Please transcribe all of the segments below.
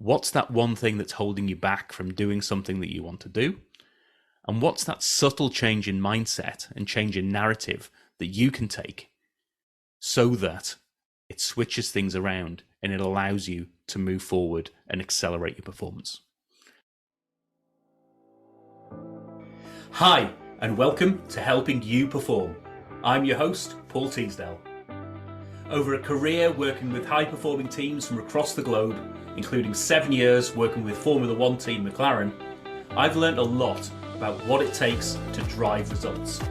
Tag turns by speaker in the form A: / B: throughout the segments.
A: What's that one thing that's holding you back from doing something that you want to do? And what's that subtle change in mindset and change in narrative that you can take so that it switches things around and it allows you to move forward and accelerate your performance? Hi, and welcome to Helping You Perform. I'm your host, Paul Teasdale. Over a career working with high-performing teams from across the globe, including 7 years working with Formula One team McLaren, I've learned a lot about what it takes to drive results.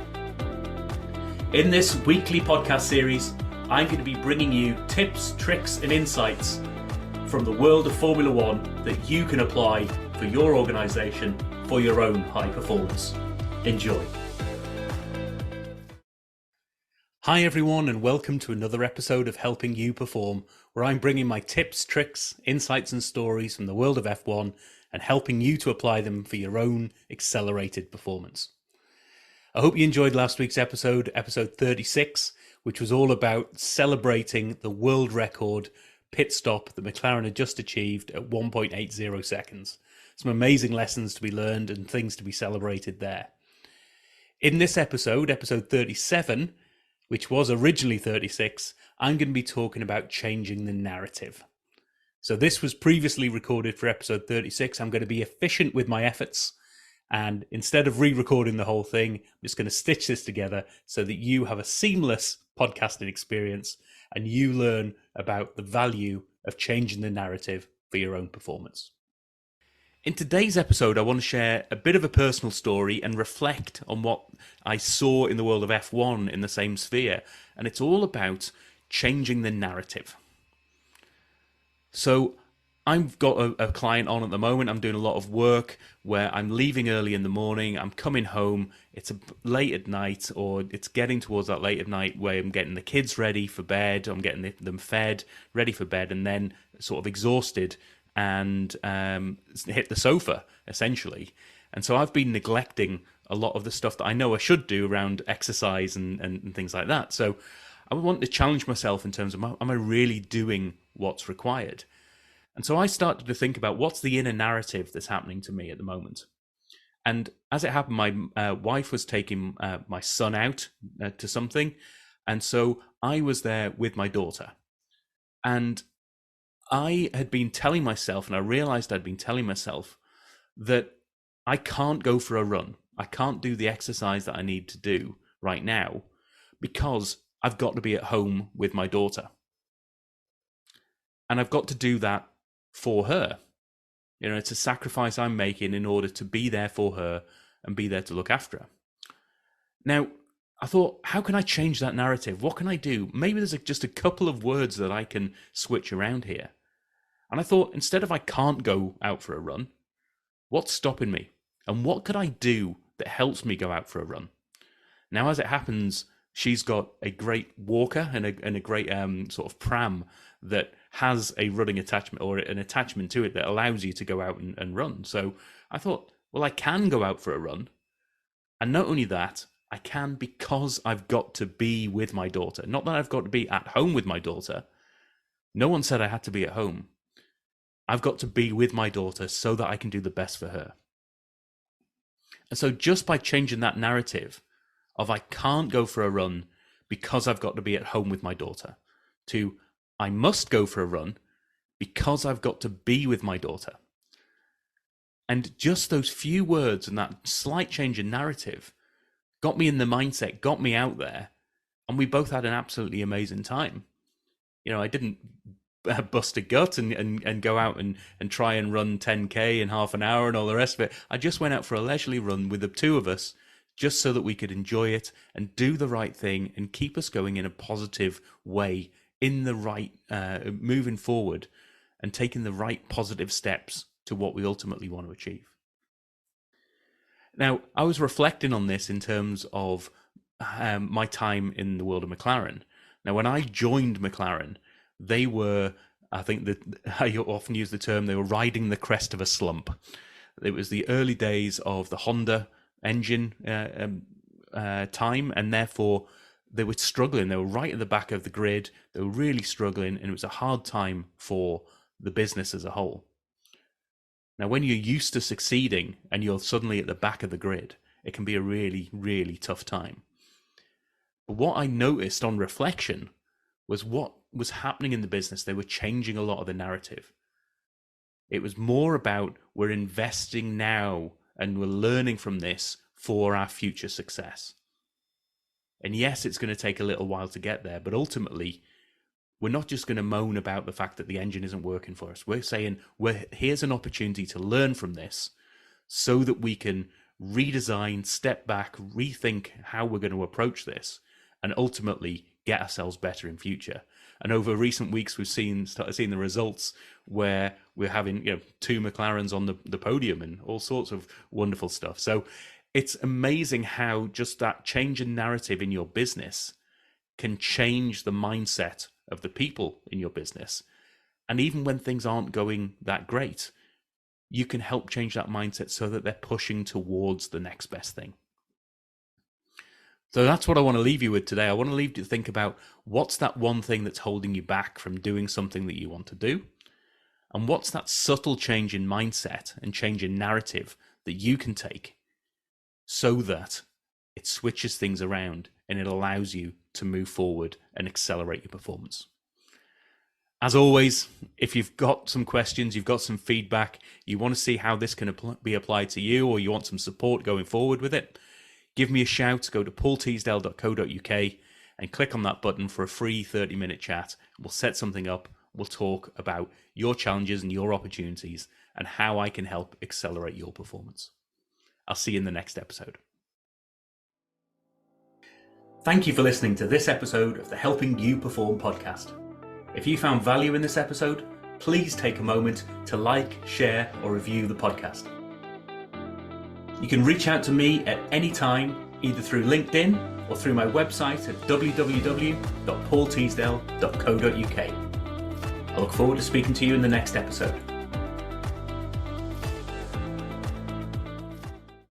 A: In this weekly podcast series, I'm going to be bringing you tips, tricks, and insights from the world of Formula One that you can apply for your organisation for your own high performance. Enjoy. Hi everyone, and welcome to another episode of Helping You Perform, where I'm bringing my tips, tricks, insights and stories from the world of F1 and helping you to apply them for your own accelerated performance. I hope you enjoyed last week's episode 36, which was all about celebrating the world record pit stop that McLaren had just achieved at 1.80 seconds. Some amazing lessons to be learned and things to be celebrated there. In this episode 37, which was originally 36, I'm going to be talking about changing the narrative. So this was previously recorded for episode 36. I'm going to be efficient with my efforts, and instead of re-recording the whole thing, I'm just going to stitch this together so that you have a seamless podcasting experience and you learn about the value of changing the narrative for your own performance. In today's episode, I want to share a bit of a personal story and reflect on what I saw in the world of F1 in the same sphere. And it's all about changing the narrative. So I've got a client on at the moment. I'm doing a lot of work where I'm leaving early in the morning. I'm coming home. It's late at night, or it's getting towards that late at night where I'm getting the kids ready for bed. I'm getting them fed, ready for bed, and then sort of exhausted and hit the sofa, essentially. And so I've been neglecting a lot of the stuff that I know I should do around exercise and things like that. So I want to challenge myself in terms of, am I really doing what's required? And so I started to think about what's the inner narrative that's happening to me at the moment. And as it happened, my wife was taking my son out to something. And so I was there with my daughter. And I had been telling myself, and I realized I'd been telling myself, that I can't go for a run. I can't do the exercise that I need to do right now because I've got to be at home with my daughter. And I've got to do that for her. You know, it's a sacrifice I'm making in order to be there for her and be there to look after her. Now, I thought, how can I change that narrative? What can I do? Maybe there's just a couple of words that I can switch around here. And I thought, instead of I can't go out for a run, what's stopping me? And what could I do that helps me go out for a run? Now, as it happens, she's got a great walker and a great sort of pram that has a running attachment or an attachment to it that allows you to go out and run. So I thought, well, I can go out for a run. And not only that, I can because I've got to be with my daughter. Not that I've got to be at home with my daughter. No one said I had to be at home. I've got to be with my daughter so that I can do the best for her. And so just by changing that narrative of I can't go for a run because I've got to be at home with my daughter, to I must go for a run because I've got to be with my daughter. And just those few words and that slight change in narrative got me in the mindset, got me out there, and we both had an absolutely amazing time. You know, I didn't bust a gut and go out and try and run 10K in half an hour and all the rest of it. I just went out for a leisurely run with the two of us just so that we could enjoy it and do the right thing and keep us going in a positive way, in the right, moving forward and taking the right positive steps to what we ultimately want to achieve. Now, I was reflecting on this in terms of my time in the world of McLaren. Now, when I joined McLaren, they were, I think that I often use the term, they were riding the crest of a slump. It was the early days of the Honda engine time, and therefore they were struggling. They were right at the back of the grid. They were really struggling, and it was a hard time for the business as a whole. Now, when you're used to succeeding and you're suddenly at the back of the grid, it can be a really, really tough time. But what I noticed on reflection was what was happening in the business. They were changing a lot of the narrative. It was more about we're investing now and we're learning from this for our future success. And yes, it's going to take a little while to get there, but ultimately, we're not just going to moan about the fact that the engine isn't working for us. We're saying, here's an opportunity to learn from this so that we can redesign, step back, rethink how we're going to approach this, and ultimately get ourselves better in future. And over recent weeks, we've started seeing the results where we're having 2 McLarens on the podium and all sorts of wonderful stuff. So it's amazing how just that change in narrative in your business can change the mindset of the people in your business. And even when things aren't going that great, you can help change that mindset so that they're pushing towards the next best thing. So that's what I want to leave you with today. I want to leave you to think about what's that one thing that's holding you back from doing something that you want to do? And what's that subtle change in mindset and change in narrative that you can take so that it switches things around and it allows you to move forward and accelerate your performance. As always, if you've got some questions, you've got some feedback, you want to see how this can be applied to you, or you want some support going forward with it, give me a shout. Go to paulteasdale.co.uk and click on that button for a free 30-minute chat. We'll set something up. We'll talk about your challenges and your opportunities and how I can help accelerate your performance. I'll see you in the next episode. Thank you for listening to this episode of the Helping You Perform podcast. If you found value in this episode, please take a moment to like, share, or review the podcast. You can reach out to me at any time, either through LinkedIn or through my website at www.paulteasdale.co.uk. I look forward to speaking to you in the next episode.